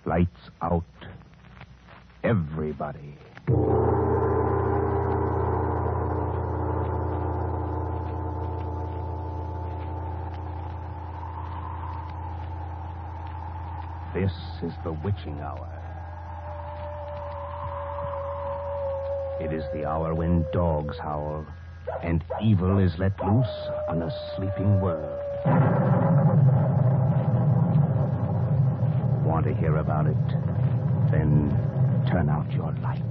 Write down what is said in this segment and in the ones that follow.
Lights out. Everybody. This is the witching hour. It is the hour when dogs howl and evil is let loose on a sleeping world. Want to hear about it? Then turn out your lights.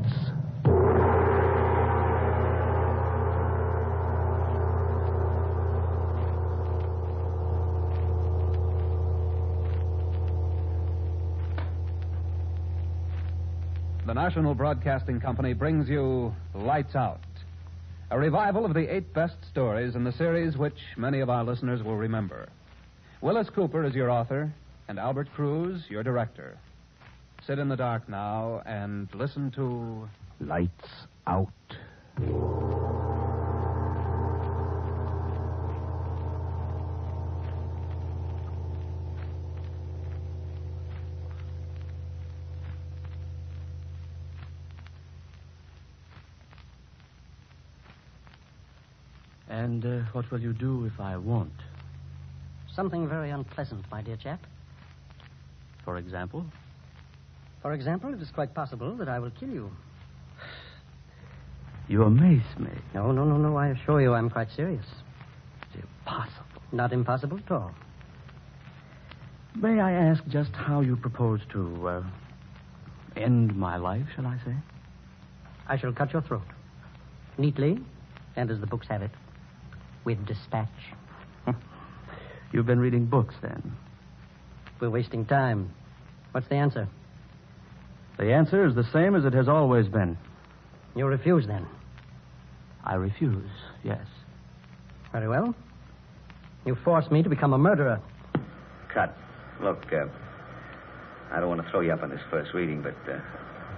The National Broadcasting Company brings you Lights Out, a revival of the 8 best stories in the series which many of our listeners will remember. Wyllis Cooper is your author, and Albert Cruz your director. Sit in the dark now and listen to Lights Out. And what will you do if I won't? Something very unpleasant, my dear chap. For example? For example, it is quite possible that I will kill you. You amaze me. No. I assure you I'm quite serious. It's impossible. Not impossible at all. May I ask just how you propose to end my life, shall I say? I shall cut your throat. Neatly, and as the books have it, with dispatch. You've been reading books, then? We're wasting time. What's the answer? The answer is the same as it has always been. You refuse, then? I refuse, yes. Very well. You force me to become a murderer. Cut. Look, I don't want to throw you up on this first reading, but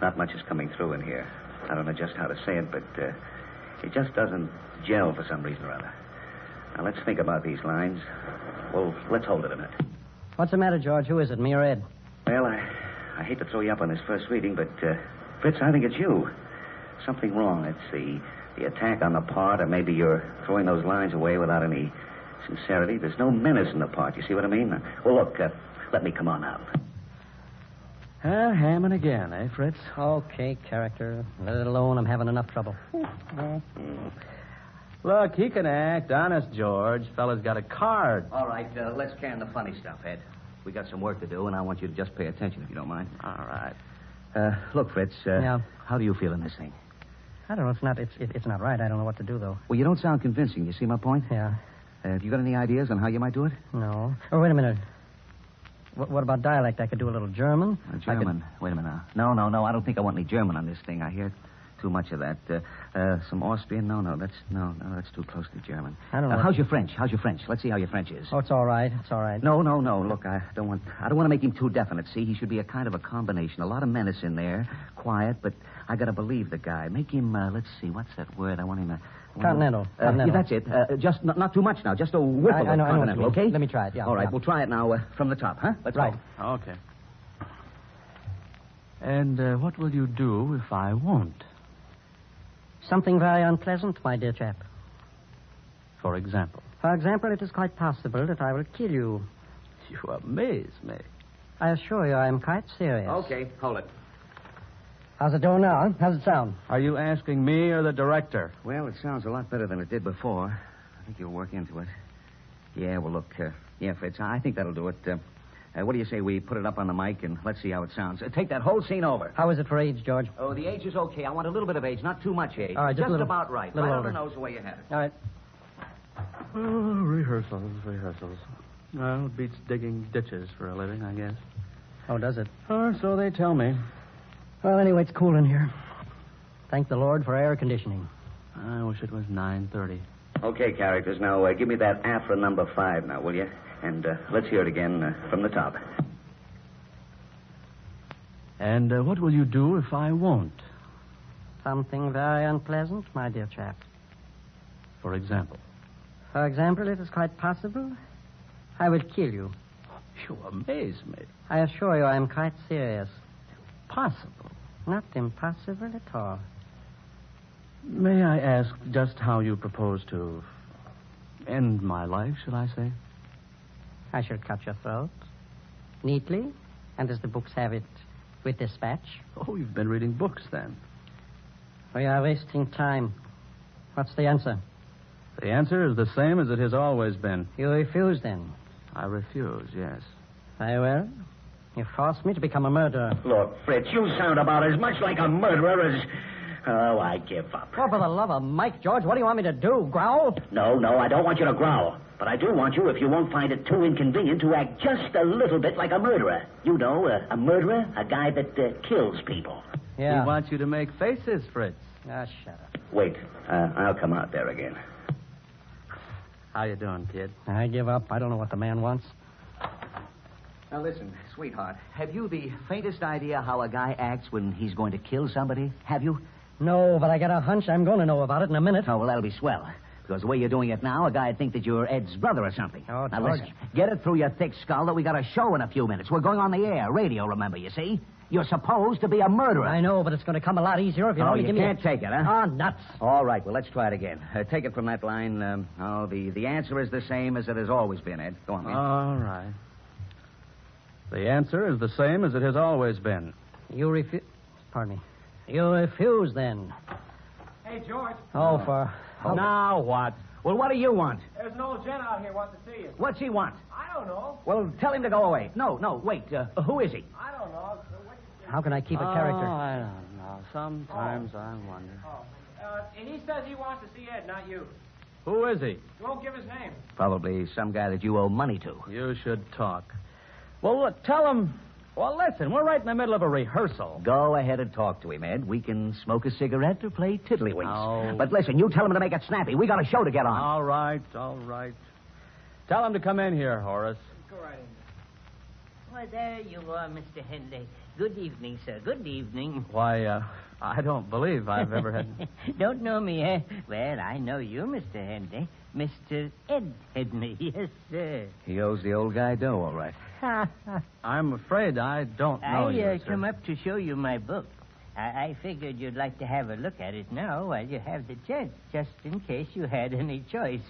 not much is coming through in here. I don't know just how to say it, but it just doesn't gel for some reason or other. Now, let's think about these lines. Well, let's hold it a minute. What's the matter, George? Who is it, me or Ed? Well, I hate to throw you up on this first reading, but, Fritz, I think it's you. Something wrong. It's the attack on the part, or maybe you're throwing those lines away without any sincerity. There's no menace in the part. You see what I mean? Well, look, let me come on out. Hammond again, eh, Fritz? Okay, character. Let it alone. I'm having enough trouble. Look, he can act. Honest, George. Fella's got a card. All right, let's can the funny stuff, Ed. We got some work to do, and I want you to just pay attention, if you don't mind. All right. Look, Fritz, Yeah? How do you feel in this thing? I don't know. It's not right. I don't know what to do, though. Well, you don't sound convincing. You see my point? Yeah. Have you got any ideas on how you might do it? No. Oh, wait a minute. What about dialect? I could do a little German. German? Wait a minute now. No. I don't think I want any German on this thing. I hear too much of that. Some Austrian? No, that's too close to German. I don't know. How's your French? Let's see how your French is. Oh, it's all right. No. Look, I don't want to make him too definite. See, he should be a kind of a combination. A lot of menace in there, quiet, but I got to believe the guy. Make him. Let's see, what's that word? I want him. Continental. Yeah, that's it. Just not too much now. Just a whiff of it. I know continental, what you okay? mean. Let me try it. Yeah. All right, yeah. we'll try it now from the top, huh? Let's right. go. Okay. And what will you do if I won't? Something very unpleasant, my dear chap. For example? For example, it is quite possible that I will kill you. You amaze me. I assure you I am quite serious. Okay, hold it. How's it doing now? Huh? How's it sound? Are you asking me or the director? Well, it sounds a lot better than it did before. I think you'll work into it. Yeah, well, look, Fritz, I think that'll do it. What do you say we put it up on the mic and let's see how it sounds? Take that whole scene over. How is it for age, George? Oh, the age is okay. I want a little bit of age, not too much age. All right, just a little, about right. Little right older. on the nose the way you had it. All right. Oh, rehearsals. Well, it beats digging ditches for a living, I guess. Oh, does it? Or so they tell me. Well, anyway, it's cool in here. Thank the Lord for air conditioning. I wish it was 9:30. Okay, characters. Now, give me that after number 5 now, will you? And let's hear it again from the top. And what will you do if I won't? Something very unpleasant, my dear chap. For example? For example, it is quite possible I will kill you. You amaze me. I assure you I'm quite serious. Possible. Not impossible at all. May I ask just how you propose to end my life, shall I say? I shall cut your throat. Neatly, and as the books have it, with dispatch. Oh, you've been reading books, then. We are wasting time. What's the answer? The answer is the same as it has always been. You refuse, then? I refuse, yes. Very well. You force me to become a murderer. Look, Fritz, you sound about as much like a murderer as... Oh, I give up. Oh, for the love of Mike, George, what do you want me to do? Growl? No, I don't want you to growl. But I do want you, if you won't find it too inconvenient, to act just a little bit like a murderer. You know, a murderer, a guy that kills people. Yeah. He wants you to make faces, Fritz. Ah, shut up. Wait, I'll come out there again. How you doing, kid? I give up. I don't know what the man wants. Now, listen, sweetheart. Have you the faintest idea how a guy acts when he's going to kill somebody? Have you? No, but I got a hunch I'm going to know about it in a minute. Oh, well, that'll be swell. Because the way you're doing it now, a guy'd think that you're Ed's brother or something. Oh, now, George. listen. Get it through your thick skull that we got a show in a few minutes. We're going on the air. Radio, remember, you see? You're supposed to be a murderer. I know, but it's going to come a lot easier if you Oh, only you give me can't take it, huh? Ah, nuts. All right, well, let's try it again. Take it from that line. The answer is the same as it has always been, Ed. Go on, man. All right. The answer is the same as it has always been. You refuse... Pardon me. You refuse, then. Hey, George, Oh, for... Now what? Well, what do you want? there's an old gent out here wanting to see you. What's he want? I don't know. Well, tell him to go away. No, wait. Who is he? I don't know. How can I keep a character? I don't know. Sometimes I wonder. And he says he wants to see Ed, not you. Who is he? He won't give his name. Probably some guy that you owe money to. You should talk. Well, look, tell him... Well, listen, we're right in the middle of a rehearsal. Go ahead and talk to him, Ed. We can smoke a cigarette or play tiddlywinks. Oh. But listen, you tell him to make it snappy. We got a show to get on. All right. Tell him to come in here, Horace. Go right in. Why, there you are, Mr. Henley. Good evening, sir. Good evening. Why, I don't believe I've ever had... Don't know me, eh? Well, I know you, Mr. Henley. Mr. Ed Henley, yes, sir. He owes the old guy dough, all right. I'm afraid I don't know you, I sir. come up to show you my book. I figured you'd like to have a look at it now while you have the chance, just in case you had any choice.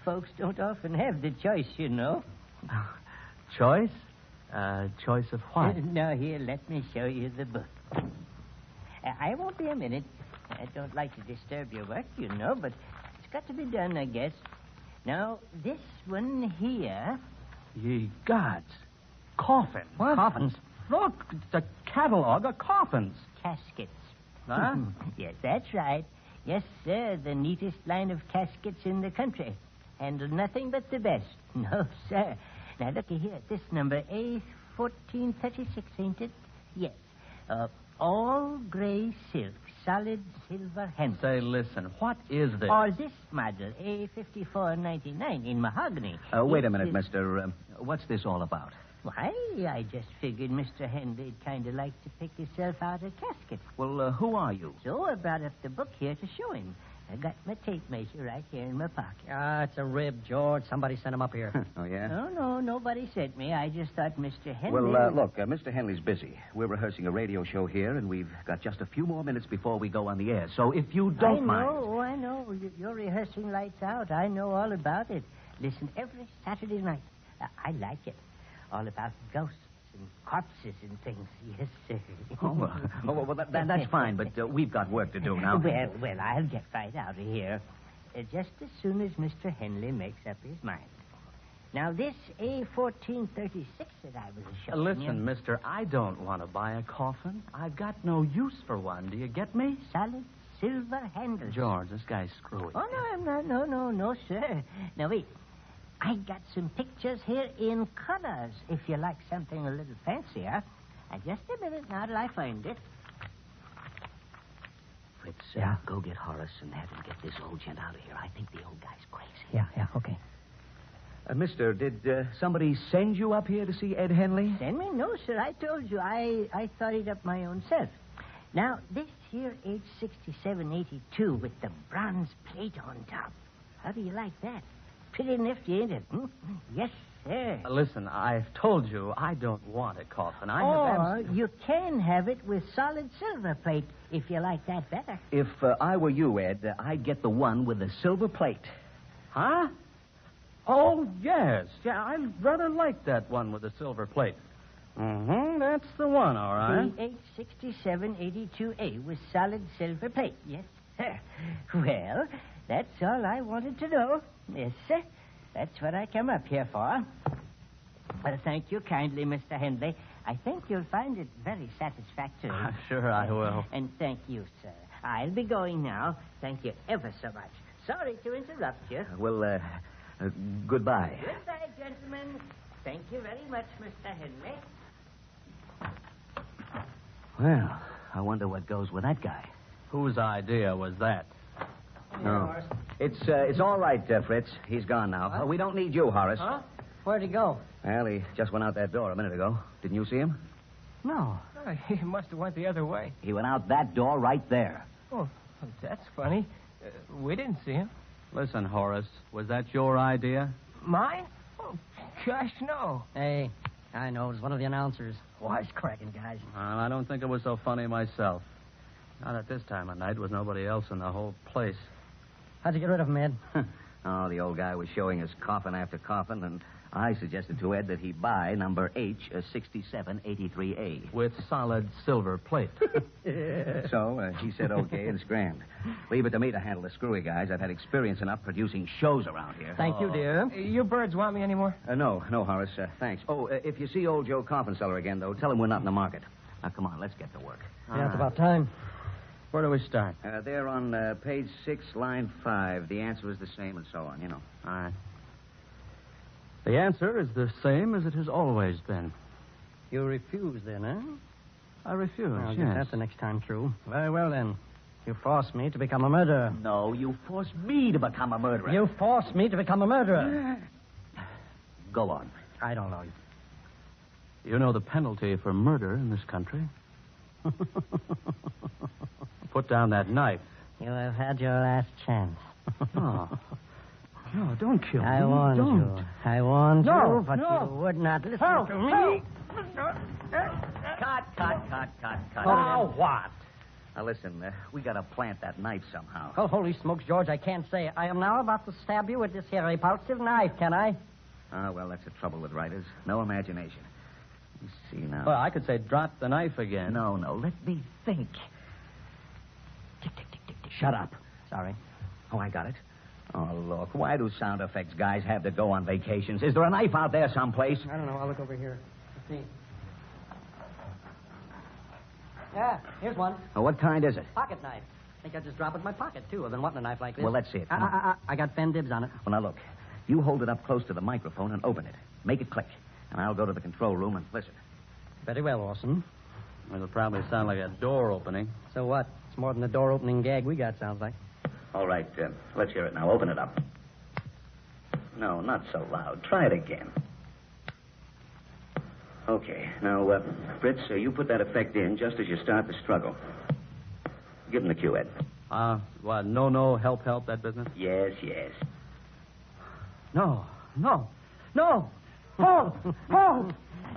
Folks don't often have the choice, you know. Choice? Choice of what? Now, here, let me show you the book. I won't be a minute. I don't like to disturb your work, you know, but it's got to be done, I guess. Now, this one here... Ye gods. Coffin. What? Coffins? Look, it's a catalog of coffins. Caskets. Huh? Yes, that's right. Yes, sir, the neatest line of caskets in the country. Handle nothing but the best. No, sir. Now, looky here. This number, A1436, ain't it? Yes. All gray silk, solid silver handle. Say, listen, what is this? Or this model, A5499, in mahogany. Wait a It's, minute, mister. What's this all about? Why, I just figured Mr. Henley'd kind of like to pick himself out a casket. Well, who are you? So I brought up the book here to show him. I got my tape measure right here in my pocket. Ah, it's a rib, George. Somebody sent him up here. Oh, yeah? No, nobody sent me. I just thought Mr. Henley... Well, look, Mr. Henley's busy. We're rehearsing a radio show here, and we've got just a few more minutes before we go on the air. So if you don't mind... I know. You're rehearsing lights out. I know all about it. Listen, every Saturday night. I like it. All about ghosts and corpses and things. Yes, sir. Well, that's fine, but we've got work to do now. Well, I'll get right out of here. Just as soon as Mr. Henley makes up his mind. Now, this A1436 that I was showing Listen, you... mister, I don't want to buy a coffin. I've got no use for one. Do you get me? Solid silver handles. George, this guy's screwy. Oh, no, I'm not. No, sir. Now, wait. I got some pictures here in colors, if you like something a little fancier. Just a minute now till I find it. Fritz, Yeah? go get Horace and have him get this old gent out of here. I think the old guy's crazy. Yeah, okay. Mister, did somebody send you up here to see Ed Henley? Send me? No, sir. I told you. I thought it up my own self. Now, this here age 6782 with the bronze plate on top. How do you like that? Pretty nifty, ain't it? Hmm? Yes, sir. Listen, I've told you I don't want a coffin. I Or have you can have it with solid silver plate if you like that better. If I were you, Ed, I'd get the one with the silver plate. Huh? Oh, yes. Yeah, I rather like that one with the silver plate. Mm-hmm, that's the one, all right. The 867-82A with solid silver plate. Yes, sir. Well, that's all I wanted to know. Yes, sir. That's what I come up here for. Well, thank you kindly, Mr. Henley. I think you'll find it very satisfactory. I'm sure I will. And thank you, sir. I'll be going now. Thank you ever so much. Sorry to interrupt you. Well, goodbye. Goodbye, gentlemen. Thank you very much, Mr. Henley. Well, I wonder what goes with that guy. Whose idea was that? No. It's all right, Fritz. He's gone now. We don't need you, Horace. Huh? Where'd he go? Well, he just went out that door a minute ago. Didn't you see him? No. He must have went the other way. He went out that door right there. Oh, that's funny. We didn't see him. Listen, Horace, was that your idea? Mine? Oh, gosh, no. Hey, I know. It was one of the announcers. Wisecracking guys. Well, I don't think it was so funny myself. Not at this time of night with nobody else in the whole place. How'd you get rid of him, Ed? Oh, the old guy was showing us coffin after coffin, and I suggested to Ed that he buy number H6783A. With solid silver plate. So he said okay and scrammed. Leave it to me to handle the screwy guys. I've had experience enough producing shows around here. Thank you, dear. You birds want me anymore? No, Horace. Thanks. Oh, if you see old Joe Coffin Seller again, though, tell him we're not in the market. Now, come on, let's get to work. Yeah, it's about time. Where do we start? There on page 6, line 5. The answer is the same and so on, you know. All right. The answer is the same as it has always been. You refuse, then, huh? I refuse, I'll yes. get that the next time through. Very well, then. You forced me to become a murderer. No, you forced me to become a murderer. You forced me to become a murderer. Go on. I don't know. You know the penalty for murder in this country? Put down that knife. You have had your last chance. Oh. No, don't kill me. I warned don't. you. I warned No, you, but no. you would not listen to me. Cut. Oh, what? Now, listen, we got to plant that knife somehow. Oh, holy smokes, George, I can't say it. I am now about to stab you with this here repulsive knife, can I? Well, that's the trouble with writers. No imagination. You see now. Well, I could say drop the knife again. No, let me think. Tick, tick, tick, tick, tick. Shut up. Sorry. Oh, I got it. Oh, look, why do sound effects guys have to go on vacations? Is there a knife out there someplace? I don't know. I'll look over here. Let's see. Yeah, here's one. Oh, what kind is it? Pocket knife. I think I'd just drop it in my pocket, too. I've been wanting a knife like this. Well, let's see it. Come on. I got pen dibs on it. Well, now, look. You hold it up close to the microphone and open it. Make it click. And I'll go to the control room and listen. Very well, Orson. It'll probably sound like a door opening. So what? It's more than the door opening gag we got, sounds like. All right, let's hear it now. Open it up. No, not so loud. Try it again. Okay. Now, Fritz, you put that effect in just as you start the struggle. Give him the cue, Ed. What? No, help, that business? Yes. No. Oh!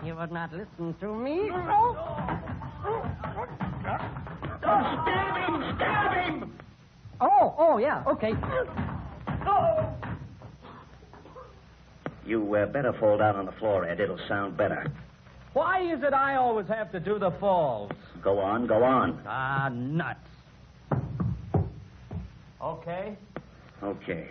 You would not listen to me? Stab him! Oh, yeah, okay. You better fall down on the floor, Ed. It'll sound better. Why is it I always have to do the falls? Go on. Nuts. Okay. Okay.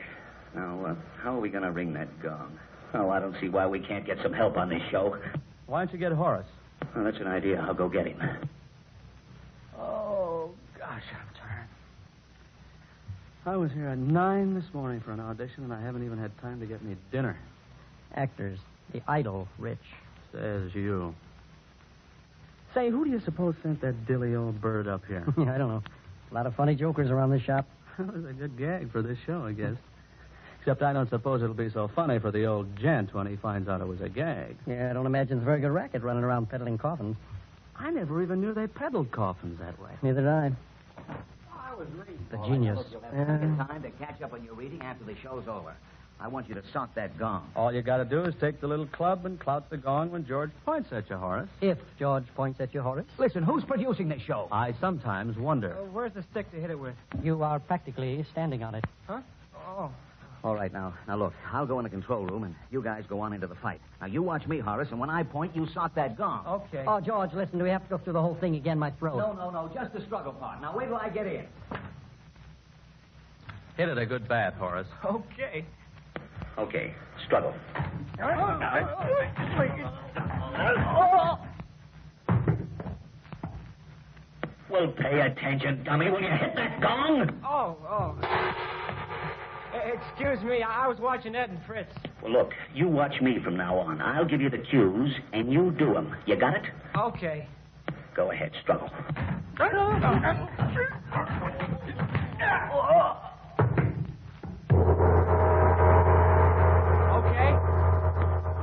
Now, how are we going to ring that gong? Oh, I don't see why we can't get some help on this show. Why don't you get Horace? Well, that's an idea. I'll go get him. Oh, gosh, I'm tired. I was here at 9 this morning for an audition, and I haven't even had time to get any dinner. Actors, the idle rich. Says you. Say, who do you suppose sent that dilly old bird up here? I don't know. A lot of funny jokers around this shop. That was a good gag for this show, I guess. Except I don't suppose it'll be so funny for the old gent when he finds out it was a gag. Yeah, I don't imagine it's a very good racket running around peddling coffins. I never even knew they peddled coffins that way. Neither did I. I was reading. The genius. You'll have plenty of time to catch up on your reading after the show's over. I want you to sock that gong. All you got to do is take the little club and clout the gong when George points at you, Horace. If George points at you, Horace. Listen, who's producing this show? I sometimes wonder. Where's the stick to hit it with? You are practically standing on it. Huh? Oh. All right, now look, I'll go in the control room, and you guys go on into the fight. Now, you watch me, Horace, and when I point, you sock that gong. Okay. Oh, George, listen, do we have to go through the whole thing again? My throat. No, just the struggle part. Now, wait till I get in. Hit it a good bat, Horace. Okay. Okay, struggle. Well, pay attention, dummy. Will you hit that gong? Oh. Excuse me, I was watching Ed and Fritz. Well, look, you watch me from now on. I'll give you the cues, and you do them. You got it? Okay. Go ahead, struggle.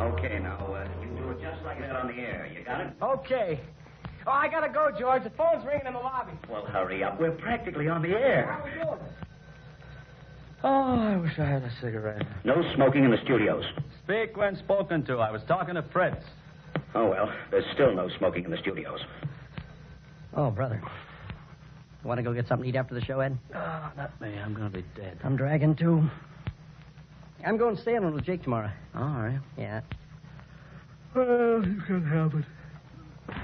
Okay, now, you do it just like that on the air. You got it? Okay. Oh, I gotta go, George. The phone's ringing in the lobby. Well, hurry up. We're practically on the air. How are we doing? Oh, I wish I had a cigarette. No smoking in the studios. Speak when spoken to. I was talking to Fritz. Oh, well, there's still no smoking in the studios. Oh, brother. You want to go get something to eat after the show, Ed? Oh, not me. I'm going to be dead. I'm dragging, too. I'm going sailing with Jake tomorrow. Oh, are you? Yeah. Well, you can have it.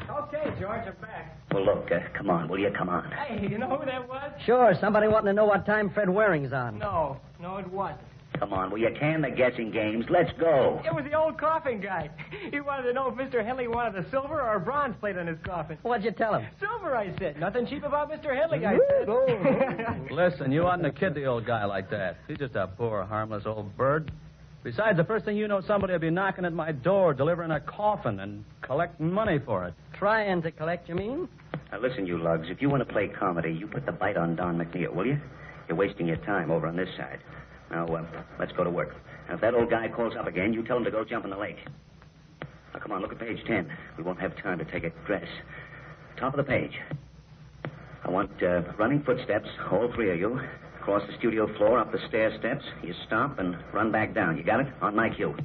Okay, George, I'm back. Well, look, come on, will you? Come on. Hey, you know who that was? Sure, somebody wanting to know what time Fred Waring's on. No, it wasn't. Come on, will you? Can the guessing games? Let's go. It was the old coffin guy. He wanted to know if Mr. Henley wanted a silver or a bronze plate on his coffin. What'd you tell him? Silver, I said. Nothing cheap about Mr. Henley, I said. Listen, you oughtn't to kid the old guy like that. He's just a poor, harmless old bird. Besides, the first thing you know, somebody will be knocking at my door, delivering a coffin, and collecting money for it. Trying to collect, you mean? Now, listen, you lugs, if you want to play comedy, you put the bite on Don McNeil, will you? You're wasting your time over on this side. Now, let's go to work. And if that old guy calls up again, you tell him to go jump in the lake. Now, come on, look at page 10. We won't have time to take a dress. Top of the page. I want running footsteps, all three of you. Across the studio floor, up the stair steps. You stop and run back down. You got it? On my cue.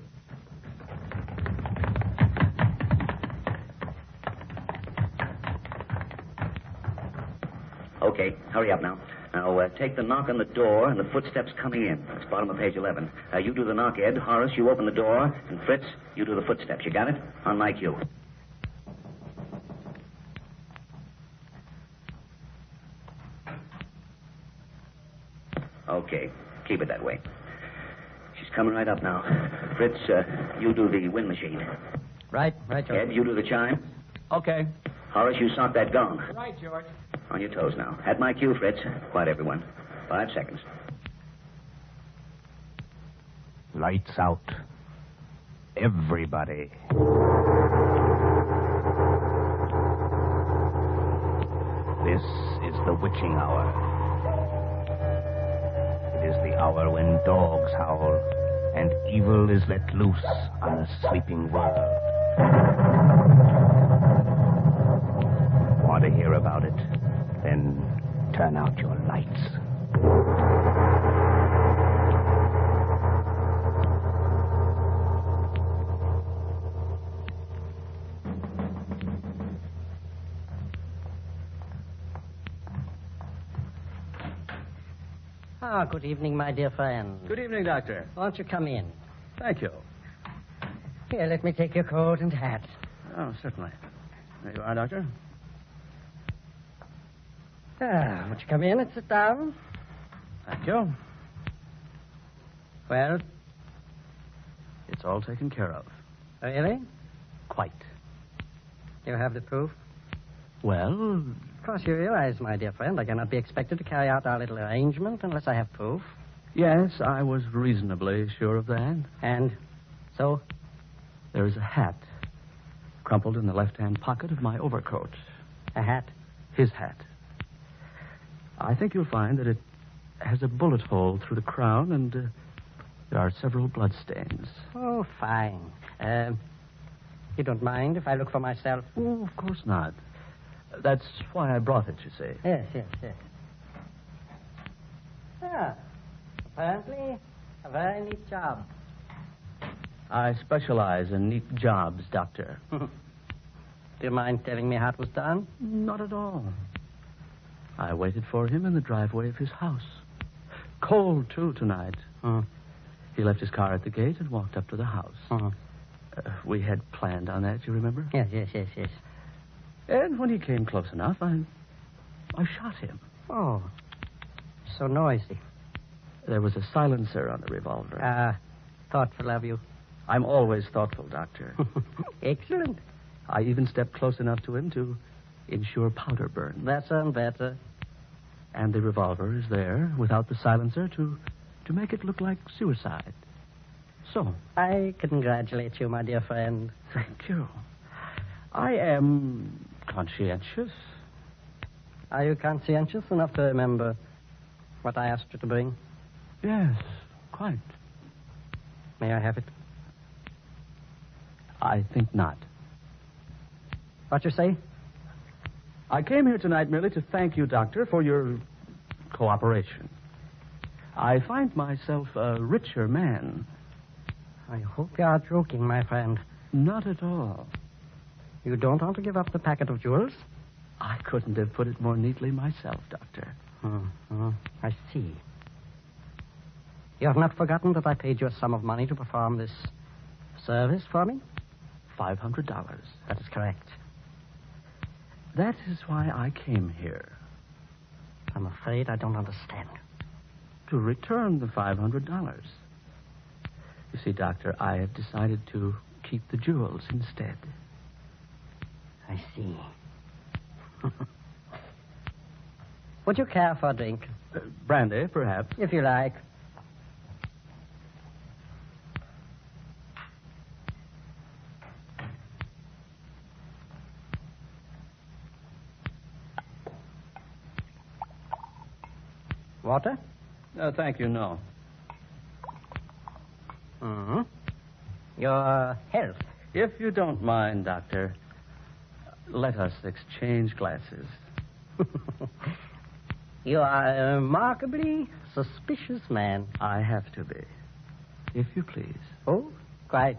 Okay, hurry up now. Now, take the knock on the door and the footsteps coming in. That's bottom of page 11. You do the knock, Ed. Horace, you open the door. And Fritz, you do the footsteps. You got it? On my cue. Okay, keep it that way. She's coming right up now. Fritz, you do the wind machine. Right, George. Ed, you do the chime. Okay. Horace, you sock that gong. Right, George. On your toes now. At my cue, Fritz. Quiet, everyone. 5 seconds. Lights out. Everybody. This is the witching hour. It is the hour when dogs howl and evil is let loose on a sleeping world. Want to hear about it? Then turn out your lights. Ah, good evening, my dear friend. Good evening, Doctor. Won't you come in? Thank you. Here, let me take your coat and hat. Oh, certainly. There you are, Doctor. Ah, won't you come in and sit down? Thank you. Well, It's all taken care of. really? Quite. You have the proof? Well, Of course, you realize, my dear friend, I cannot be expected to carry out our little arrangement unless I have proof. yes, I was reasonably sure of that. And so? There is a hat crumpled in the left-hand pocket of my overcoat. A hat? His hat. I think you'll find that it has a bullet hole through the crown, and there are several bloodstains. Oh, fine. You don't mind if I look for myself? Oh, of course not. That's why I brought it, you see. Yes. Ah, apparently, a very neat job. I specialize in neat jobs, Doctor. Do you mind telling me how it was done? Not at all. I waited for him in the driveway of his house. Cold, too, tonight. He left his car at the gate and walked up to the house. We had planned on that, you remember? Yes. And when he came close enough, I shot him. Oh, so noisy. There was a silencer on the revolver. Thoughtful of you. I'm always thoughtful, Doctor. Excellent. I even stepped close enough to him to ensure powder burn. Better and better. And the revolver is there, without the silencer, to make it look like suicide. So. I congratulate you, my dear friend. Thank you. I am conscientious. Are you conscientious enough to remember what I asked you to bring? Yes, quite. May I have it? I think not. What you say? I came here tonight merely to thank you, Doctor, for your cooperation. I find myself a richer man. I hope you are joking, my friend. Not at all. You don't want to give up the packet of jewels? I couldn't have put it more neatly myself, Doctor. I see. You have not forgotten that I paid you a sum of money to perform this service for me? $500. That is correct. That is why I came here. I'm afraid I don't understand. To return the $500. You see, Doctor, I have decided to keep the jewels instead. I see. Would you care for a drink? Brandy, perhaps. If you like. Water? Thank you, no. Your health. If you don't mind, Doctor, let us exchange glasses. You are a remarkably suspicious man. I have to be. If you please. Oh, quite.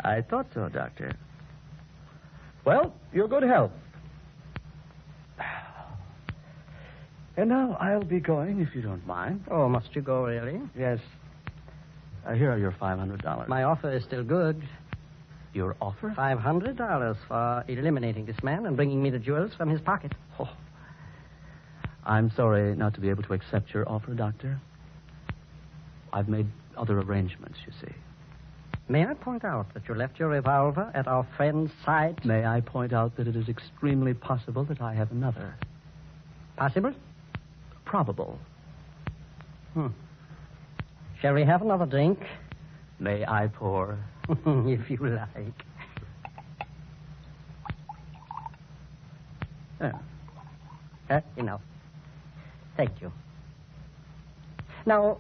I thought so, Doctor. Well, your good health. And now I'll be going, if you don't mind. Oh, must you go, really? Yes. Here are your $500. My offer is still good. Your offer? $500 for eliminating this man and bringing me the jewels from his pocket. Oh. I'm sorry not to be able to accept your offer, Doctor. I've made other arrangements, you see. May I point out that you left your revolver at our friend's side? May I point out that it is extremely possible that I have another? Possible? Probable. Shall we have another drink? May I pour? If you like. Enough. Thank you. Now,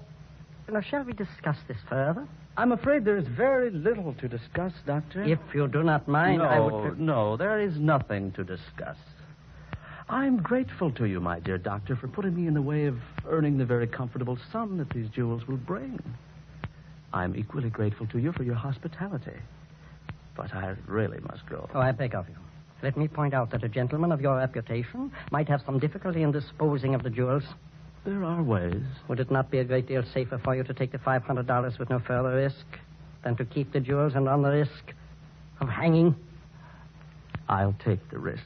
shall we discuss this further? I'm afraid there is very little to discuss, Doctor. If you do not mind, I would... No, there is nothing to discuss. I'm grateful to you, my dear Doctor, for putting me in the way of earning the very comfortable sum that these jewels will bring. I'm equally grateful to you for your hospitality. But I really must go. Oh, I beg of you. Let me point out that a gentleman of your reputation might have some difficulty in disposing of the jewels. There are ways. Would it not be a great deal safer for you to take the $500 with no further risk than to keep the jewels and run the risk of hanging? I'll take the risk.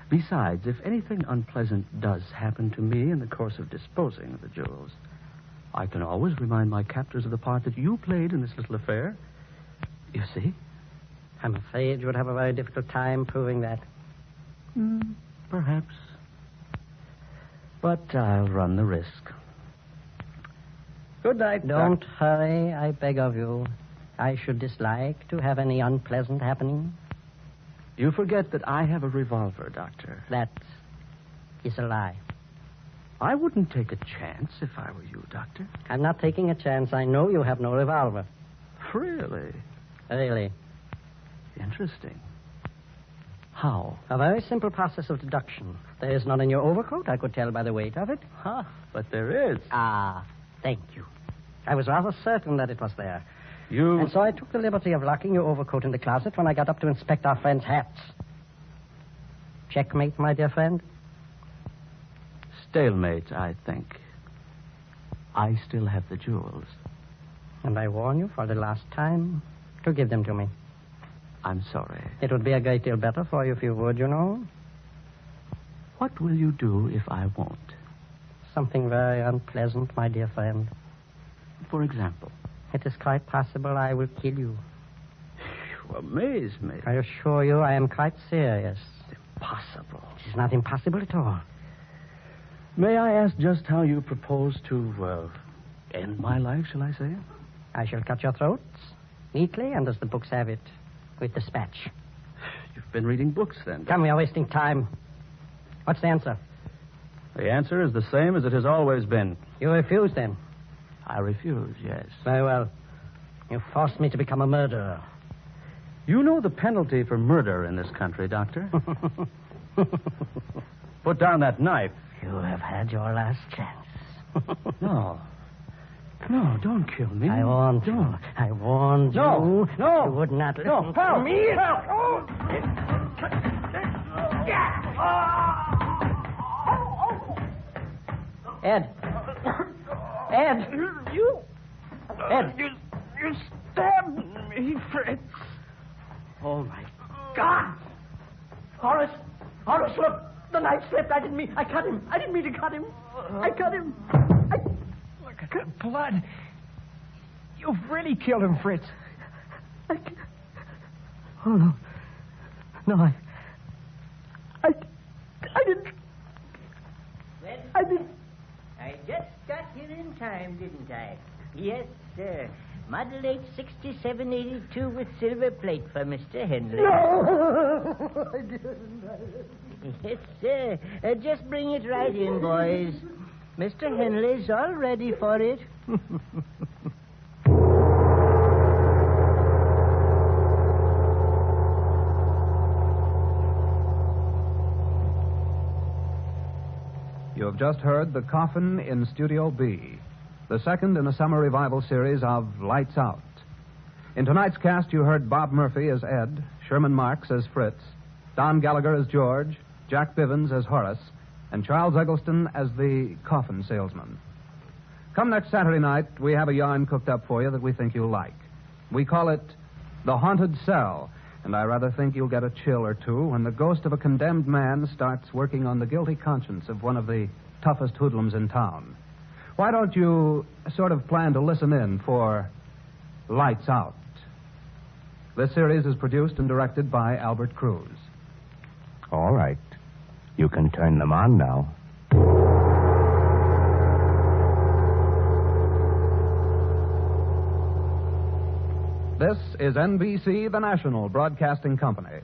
Besides, if anything unpleasant does happen to me in the course of disposing of the jewels, I can always remind my captors of the part that you played in this little affair. You see? I'm afraid you would have a very difficult time proving that. Perhaps. But I'll run the risk. Good night, Don't hurry, I beg of you. I should dislike to have any unpleasant happening. You forget that I have a revolver, Doctor. That is a lie. I wouldn't take a chance if I were you, Doctor. I'm not taking a chance. I know you have no revolver. Really? Really. Interesting. How? A very simple process of deduction. There is none in your overcoat. I could tell by the weight of it. Huh, but there is. Ah, thank you. I was rather certain that it was there. You... And so I took the liberty of locking your overcoat in the closet when I got up to inspect our friend's hats. Checkmate, my dear friend. Stalemate, I think. I still have the jewels. And I warn you for the last time to give them to me. I'm sorry. It would be a great deal better for you if you would, you know. What will you do if I won't? Something very unpleasant, my dear friend. For example? It is quite possible I will kill you. You amaze me. I assure you I am quite serious. It's impossible. It is not impossible at all. May I ask just how you propose to, end my life, shall I say? I shall cut your throats, neatly, and as the books have it, with dispatch. You've been reading books, then. Come, we are wasting time. What's the answer? The answer is the same as it has always been. You refuse, then? I refuse, yes. Very well. You forced me to become a murderer. You know the penalty for murder in this country, Doctor. Put down that knife. You have had your last chance. No. No, don't kill me. I warned you. I warned No, you. no. You would not listen No, to help me. Help! Ed. Ed. You... Ed. You stabbed me, Fritz. Oh, my God. Horace, look. The knife slipped. I didn't mean... I cut him. I didn't mean to cut him. I cut him. Look at that blood. You've really killed him, Fritz. Oh, no. No, I didn't... Well, I didn't... I just got here in time, didn't I? Yes, sir. Model 86782 with silver plate for Mr. Henley. No! I didn't. Yes, sir. Just bring it right in, boys. Mr. Henley's all ready for it. You have just heard The Coffin in Studio B, the second in a summer revival series of Lights Out. In tonight's cast, you heard Bob Murphy as Ed, Sherman Marks as Fritz, Don Gallagher as George, Jack Bivens as Horace, and Charles Eggleston as the coffin salesman. Come next Saturday night, we have a yarn cooked up for you that we think you'll like. We call it The Haunted Cell, and I rather think you'll get a chill or two when the ghost of a condemned man starts working on the guilty conscience of one of the toughest hoodlums in town. Why don't you sort of plan to listen in for Lights Out? This series is produced and directed by Albert Cruz. All right. You can turn them on now. This is NBC, the national broadcasting company.